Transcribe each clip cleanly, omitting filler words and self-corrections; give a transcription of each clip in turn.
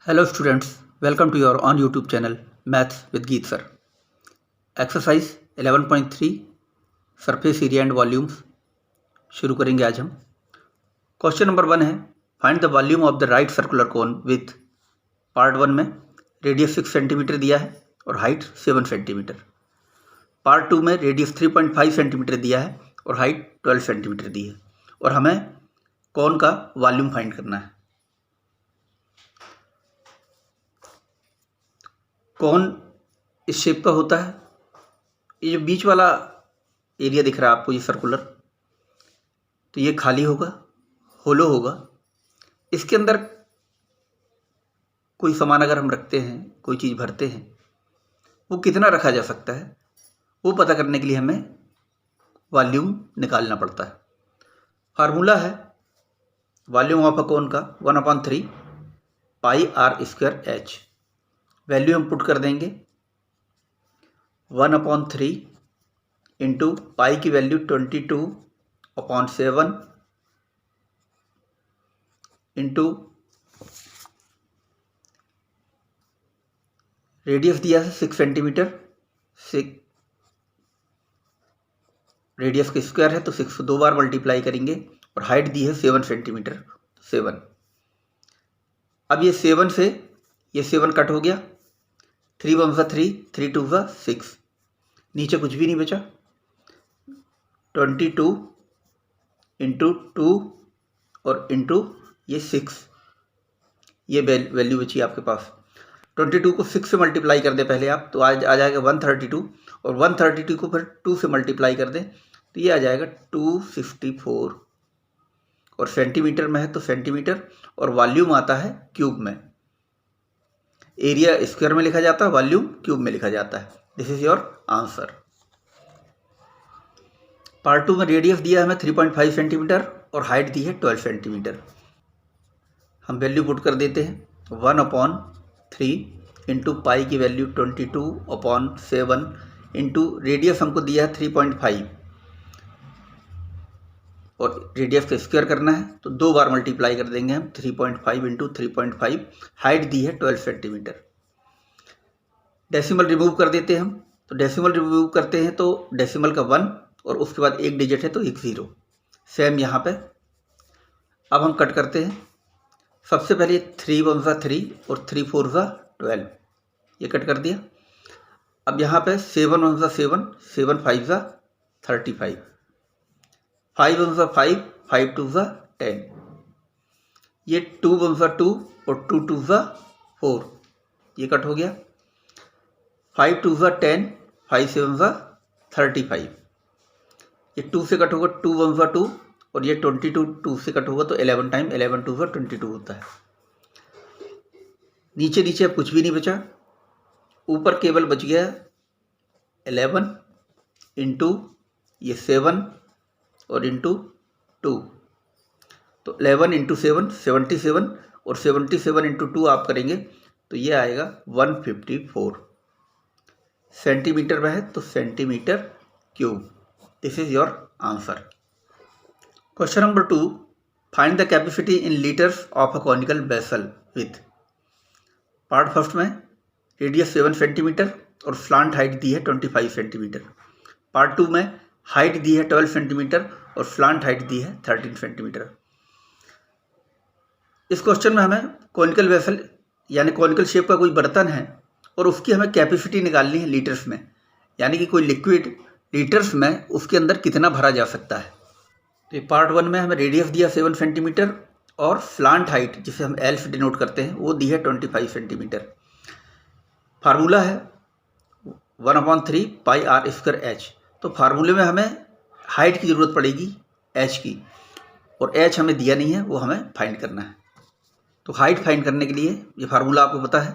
Hello students, welcome to your on YouTube channel Maths with Geet sir. Exercise 11.3 surface area and volumes शुरू करेंगे आज हम। Question number 1 है find the volume of the right circular cone with part 1 में radius 6 centimetre दिया है और height 7 centimetre. Part 2 में रेडियस 3.5 सेंटीमीटर दिया है और हाइट 12 सेंटीमीटर दी है और हमें कोन का वॉल्यूम फाइंड करना है। कौन इस शेप का होता है। ये जो बीच वाला एरिया दिख रहा है आपको, ये सर्कुलर, तो ये खाली होगा, होलो होगा। इसके अंदर कोई सामान अगर हम रखते हैं, कोई चीज़ भरते हैं, वो कितना रखा जा सकता है, वो पता करने के लिए हमें वॉल्यूम निकालना पड़ता है। फार्मूला है वॉल्यूम ऑफ अ कोन का 1/3 पाई आर स्क्वायर एच। वैल्यू हम पुट कर देंगे 1/3 इंटू पाई की वैल्यू 22/7 इंटू रेडियस दिया है 6 सेंटीमीटर, 6 रेडियस का स्क्वायर है तो 6 को 2 बार मल्टीप्लाई करेंगे और हाइट दी है 7 सेंटीमीटर, 7। अब ये 7 से ये 7 कट हो गया, 3 1 3, 3 2 6, नीचे कुछ भी नहीं बचा। 22 इंटू 2 और इंटू ये 6, ये वैल्यू बची आपके पास। 22 को 6 से मल्टीप्लाई कर दे पहले आप, तो आ जाएगा 132 और 132 को फिर 2 से मल्टीप्लाई कर दें तो ये आ जाएगा 264 और सेंटीमीटर में है तो सेंटीमीटर और वॉल्यूम आता है क्यूब में। एरिया स्क्वायर में लिखा जाता है, वॉल्यूम क्यूब में लिखा जाता है। This is your answer. Part 2 में रेडियस दिया है हमें 3.5 सेंटीमीटर और हाइट दी है 12 सेंटीमीटर। हम वैल्यू पुट कर देते हैं 1/3 इंटू पाई की वैल्यू 22/7 इंटू रेडियस हमको दिया है 3.5 और रेडियस का स्क्वायर करना है तो 2 बार मल्टीप्लाई कर देंगे हम, 3.5 इंटू 3.5। हाइट दी है 12 सेंटीमीटर। डेसिमल रिमूव कर देते हैं हम, तो डेसिमल रिमूव करते हैं तो डेसिमल का 1 और उसके बाद एक डिजिट है तो एक 0। सेम यहाँ पे। अब हम कट करते हैं। सबसे पहले 3 1 3 और 3 4 12, ये कट कर दिया। अब यहाँ पे 7 1 7, 7 5 35, 5 1 5, 5 2 10, ये 2 1 2 और 2 2 4, ये कट हो गया। 5 2 10, 5 7 35, ये 2 से कट होगा 2 1 2 और ये 22 2 से कट होगा तो 11 टाइम 11 2 22 होता है। नीचे नीचे अब कुछ भी नहीं बचा, ऊपर केवल बच गया 11 इंटू ये 7 और इंटू 2, तो 11 इंटू 7 77 और 77 इंटू 2 आप करेंगे तो ये आएगा 154 सेंटीमीटर में है तो centimetre cube. This is your answer. Question number 2 find the capacity in litres of a conical vessel with. Part first में रेडियस 7 सेंटीमीटर और स्लांट हाइट दी है 25 सेंटीमीटर। पार्ट 2 में हाइट दी है 12 सेंटीमीटर और स्लांट हाइट दी है 13 सेंटीमीटर। इस question में हमें कॉनिकल वेसल यानी कॉनिकल शेप का कोई बर्तन है और उसकी हमें कैपेसिटी निकालनी है लीटर्स में, यानी कि कोई लिक्विड लीटर्स में उसके अंदर कितना भरा जा सकता है। तो पार्ट 1 में हमें रेडियस दिया 7 सेंटीमीटर और स्लांट हाइट जिसे हम एल से डिनोट करते हैं वो दी है 25 सेंटीमीटर। फार्मूला है 1/3 पाई आर स्क्वायर एच। तो फार्मूले में हमें हाइट की ज़रूरत पड़ेगी एच की, और एच हमें दिया नहीं है, वो हमें फाइंड करना है। तो हाइट फाइंड करने के लिए ये फार्मूला आपको पता है,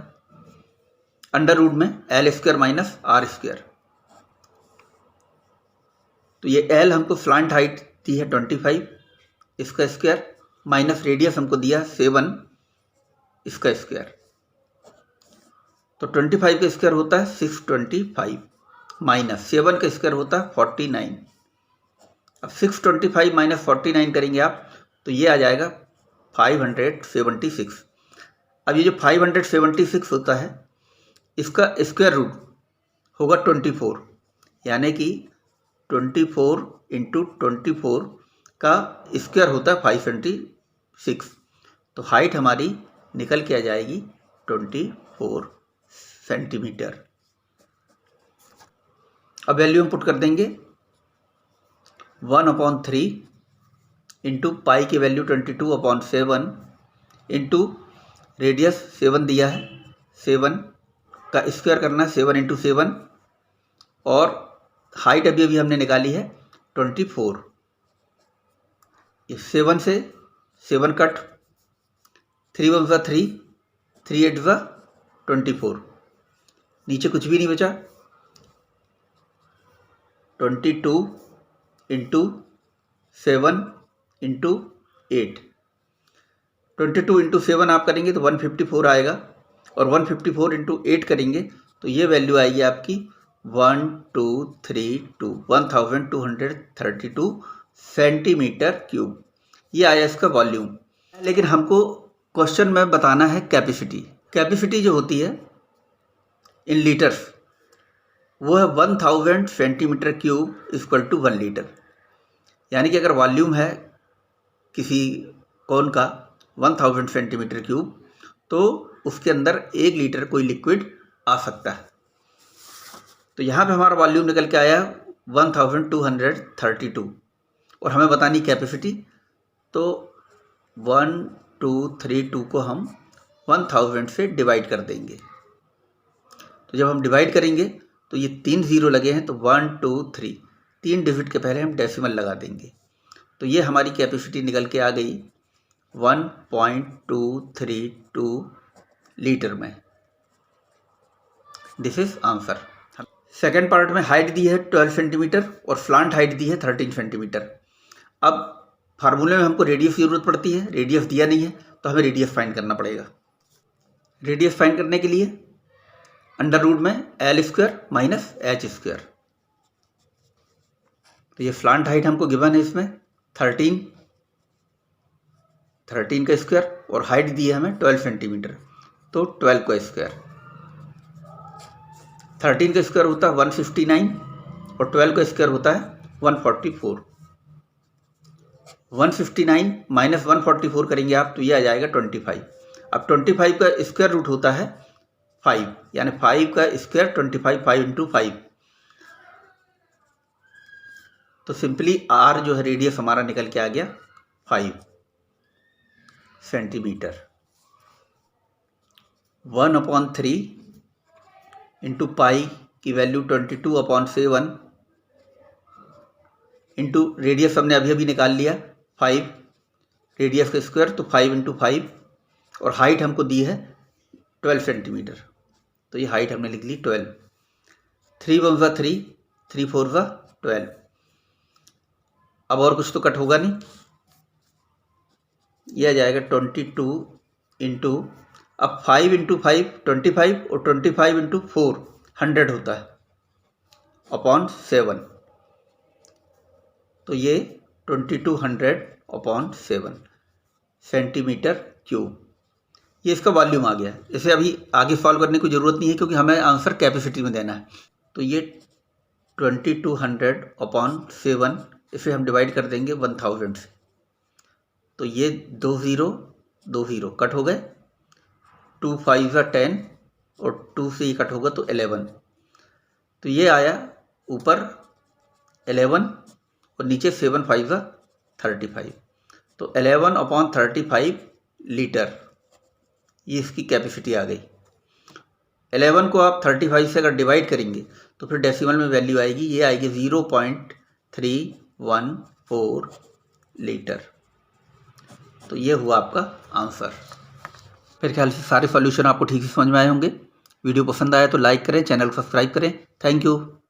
अंडर रूट में l square minus r square. तो ये एल हमको स्लांट हाइट दी है 25, इसका स्क्वायर माइनस रेडियस हमको दिया 7, इसका स्क्वायर। तो 25 का स्क्वायर होता है 625 माइनस 7 का स्क्वायर होता है 49। अब 625 माइनस 49 करेंगे आप तो ये आ जाएगा 576। अब ये जो 576 होता है इसका स्क्वायर रूट होगा 24, यानी कि 24 इंटू 24 का स्क्वायर होता है 576। तो हाइट हमारी निकल के आ जाएगी 24 सेंटीमीटर। अब वैल्यू हम पुट कर देंगे 1/3 इंटू पाई की वैल्यू 22/7 इंटू रेडियस 7 दिया है, 7 का स्क्वायर करना है, 7 इंटू 7, और हाइट अभी अभी हमने निकाली है 24। इस 7 से 7 कट, 3 1 ज़ा 3, 3 8 ज़ा 24, नीचे कुछ भी नहीं बचा। 22 इंटू 7 इंटू 8, 22 इंटू 7 आप करेंगे तो 154 आएगा, और 154 इंटू 8 करेंगे तो ये वैल्यू आएगी आपकी 1232 सेंटीमीटर क्यूब। ये आया इसका वॉल्यूम। लेकिन हमको क्वेश्चन में बताना है कैपेसिटी। कैपेसिटी जो होती है इन लीटर्स वो है 1000 centimetre cube equal to 1 litre. यानी कि अगर वॉल्यूम है किसी कौन का 1000 सेंटीमीटर क्यूब तो उसके अंदर 1 लीटर कोई लिक्विड आ सकता है। तो यहाँ पे हमारा वॉल्यूम निकल के आया 1232, और हमें बतानी कैपेसिटी। तो 1232 को हम 1000 से डिवाइड कर देंगे। तो जब हम डिवाइड करेंगे तो ये 3 0 लगे हैं, तो 1 2 3 3 डिजिट के पहले हम डेसिमल लगा देंगे। तो ये हमारी कैपेसिटी निकल के आ गई 1.232 लीटर में। This is answer. Second part में हाइट दी है 12 सेंटीमीटर और स्लांट हाइट दी है 13 सेंटीमीटर। अब फार्मूले में हमको रेडियस की जरूरत पड़ती है, रेडियस दिया नहीं है तो हमें रेडियस फाइंड करना पड़ेगा। रेडियस फाइंड करने के लिए अंडर रूट में L square minus H square. तो ये स्लांट हाइट हमको गिवन है इसमें 13 का स्क्वायर, और हाइट दी है हमें 12 सेंटीमीटर, तो 12 का स्क्वायर। 13 का स्क्वायर होता है 159 और 12 का स्क्वायर होता है 144। 159 माइनस 144 करेंगे आप तो ये आ जाएगा 25। अब 25 का स्क्वायर रूट होता है 5, यानी 5 का स्क्वायर 25, 5 इंटू 5। तो सिंपली R जो है रेडियस हमारा निकल के आ गया 5 सेंटीमीटर। 1/3 इंटू पाई की वैल्यू 22/7 इंटू रेडियस हमने अभी अभी निकाल लिया 5, रेडियस का स्क्वायर तो 5 इंटू 5, और हाइट हमको दी है 12 सेंटीमीटर, तो ये हाइट हमने लिख ली 12। 3 1 ज़ा 3, 3 4 ज़ा 12। अब और कुछ तो कट होगा नहीं, यह आ जाएगा 22 इंटू, अब 5 इंटू 5 25, और 25 इंटू 4 100 होता है अपॉन 7, तो ये 2200/7 सेंटीमीटर क्यूब। ये इसका वॉल्यूम आ गया। इसे अभी आगे सॉल्व करने की ज़रूरत नहीं है क्योंकि हमें आंसर कैपेसिटी में देना है। तो ये 2200/7 इसे हम डिवाइड कर देंगे 1000 से, तो ये 2 0 2 0 कट हो गए, 2 5 ज़ा 10 और 2 से ही कट होगा तो 11। तो ये आया ऊपर 11 और नीचे 7 5 ज़ा 35, तो 11/35 लीटर, ये इसकी कैपेसिटी आ गई। 11 को आप 35 से अगर डिवाइड करेंगे तो फिर डेसिमल में वैल्यू आएगी, ये आएगी 0.314 लीटर। तो ये हुआ आपका आंसर। मेरे ख्याल से सारे सॉल्यूशन आपको ठीक से समझ में आए होंगे। वीडियो पसंद आया तो लाइक करें, चैनल को सब्सक्राइब करें। Thank you.